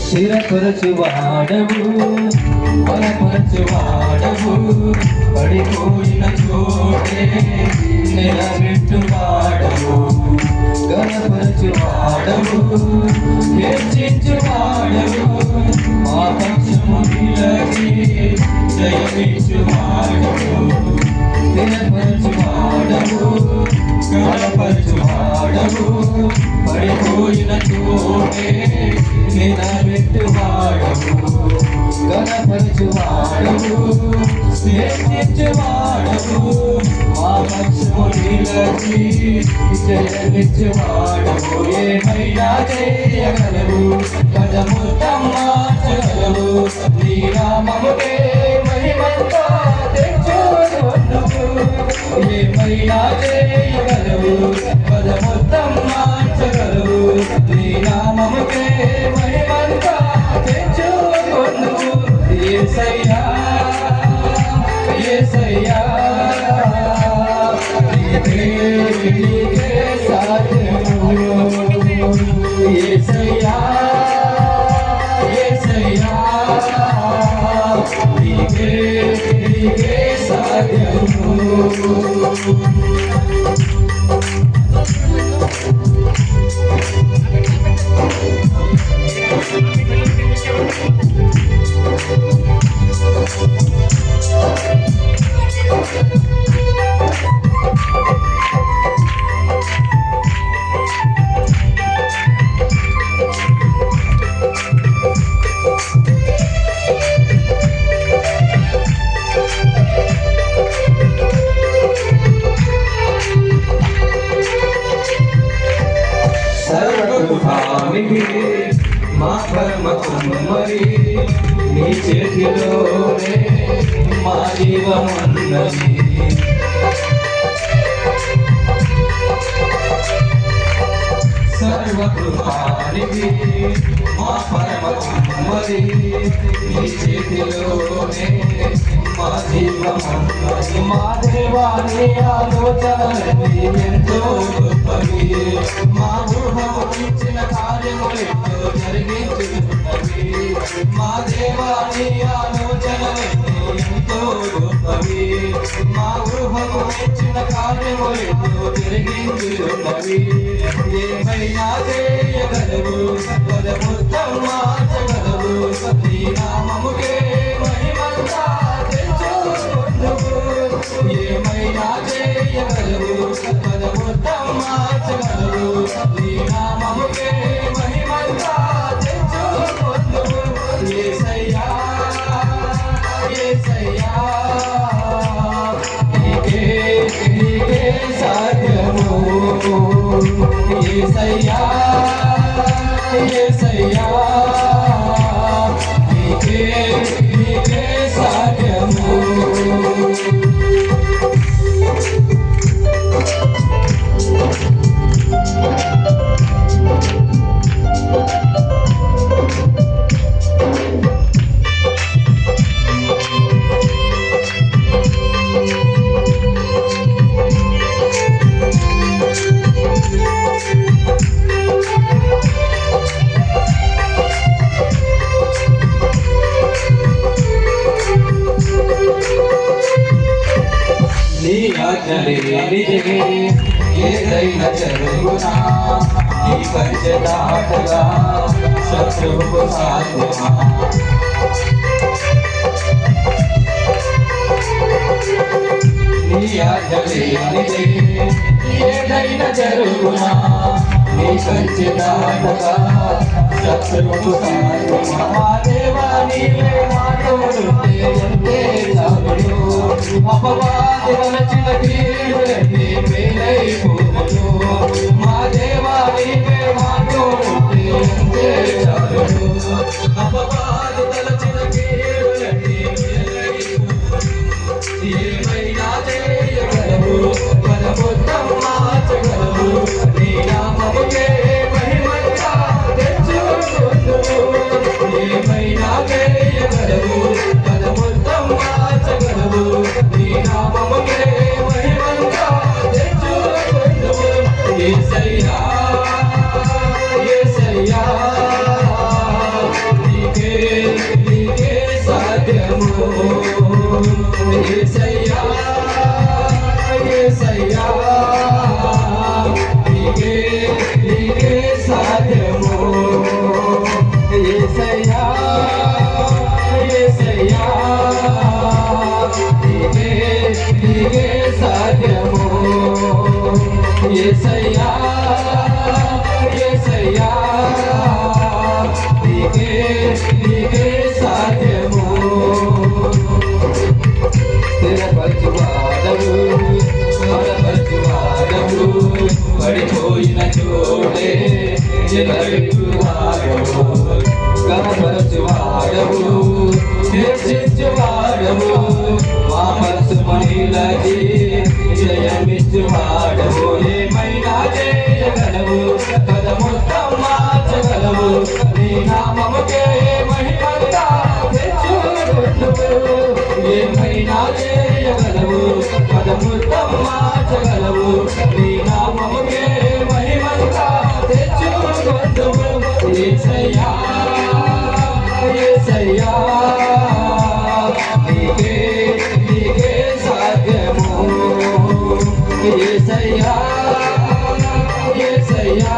స్థిరపరచువాడవు బలపరచువాడవు పడిపోయిన చోటే నిలబెట్టువాడవు గణపరచువాడవు హెచ్చించువాడవు మా పక్షము నిలచి జయమిచ్చువాడవు స్థిరపరచువాడవు బలపరచువాడవు పడిపోయిన చోటే నిలబెట్టువాడవు గణపరచువాడవు హెచ్చించువాడవు మా పక్షము నిలచి జయమిచ్చువాడవు ఏమైనా చేయగలవు పదముతం మార్చగలవు నీ నామముకే మహిమంతా తెచ్చుకొనుము ఏమైనా చేయగలవు పదముతం మార్చగలవు నీ నామముకే మహిమంతా తెచ్చుకొనుము యేసయ్యా యేసయ్యా నీకే సాధ్యము యేసయ్యా యేసయ్యా నీకే సాధ్యము మా పరమ కుమ్మరి నీ చేతిలోనే మా జీవమున్నది సర్వకృపానిధి మా పరమ కుమ్మరి నీ చేతిలోనే మా జీవమున్నది మా దేవాని ఆలోచనలన్నీ ఎంతో గొప్పవి మా ఊహము ఇచ్చిన కార్యములు ఎంతో జరిగించుతున్నవి మా దేవాని ఆలోచనలన్నీ ఎంతో గొప్పవి మా ఊహము ఇచ్చిన కార్యములు ఎంతో జరిగించుతున్నవి ఏమైనా చేయగలవు పదముతం మార్చగలవు నీ నామముకే మహిమంతా తెచ్చుకొనుము ఏమైనా చేయగలవు పదముతం మార్చగలవు నీ నామముకే మహిమంతా తెచ్చుకొనుము యేసయ్యా యేసయ్యా నీకే సాధ్యము యేసయ్యా యేసయ్యా నీకే సాధ్యము నీ ఆజ్ఞలేనిదే ఏదైనా జరుగునా నీ కంచె దాటగా శత్రువుకు సాధ్యమా నీ ఆజ్ఞలేనిదే ఏదైనా జరుగునా నీ కంచె దాటగా శత్రువుకు సాధ్యమా మా దేవా నీవే మాతోడుంటే ఎంతే చాలును అపవాది వలచిన కీడులన్నీ మేలైపోవును మా దేవా నీవే మాతోడుంటే ఎంతే చాలును అపవాది వలచిన కీడులన్నీ మేలైపోవును ఏమైనా చేయగలవు పదముతం మార్చగలవు నీ నామముకే మహిమంతా తెచ్చుకొనుము ఏమైనా చేయగలవు పదముతం మార్చగలవు నీ నామముకే మహిమంతా తెచ్చుకొనుము యేసయ్యా యేసయ్యా యేసయ్యా యేసయ్యా నీకే సాధ్యము యేసయ్యా యేసయ్యా నీకే సాధ్యము యేసయ్యా యేసయ్యా నీకే సాధ్యము స్థిరపరచువాడవు బలపరచువాడవు పడిపోయిన చోటే నిలబెట్టువాడవు గణపరచువాడవు హెచ్చించువాడవు మా మనసు మహిళకి జయమిచ్చువాడవు ఏమైనా చేయగలవు పదముత్తం మార్చగలవు నీ నామముకే మహిమంతా తెచ్చుకొనుము ఏమైనా చేయగలవు పదముత్తం మార్చగలవు నీ నామముకే మహిమంతా తెచ్చుకొనుము యేసయ్యా యేసయ్యా నీకే సాధ్యము యేసయ్యా యేసయ్యా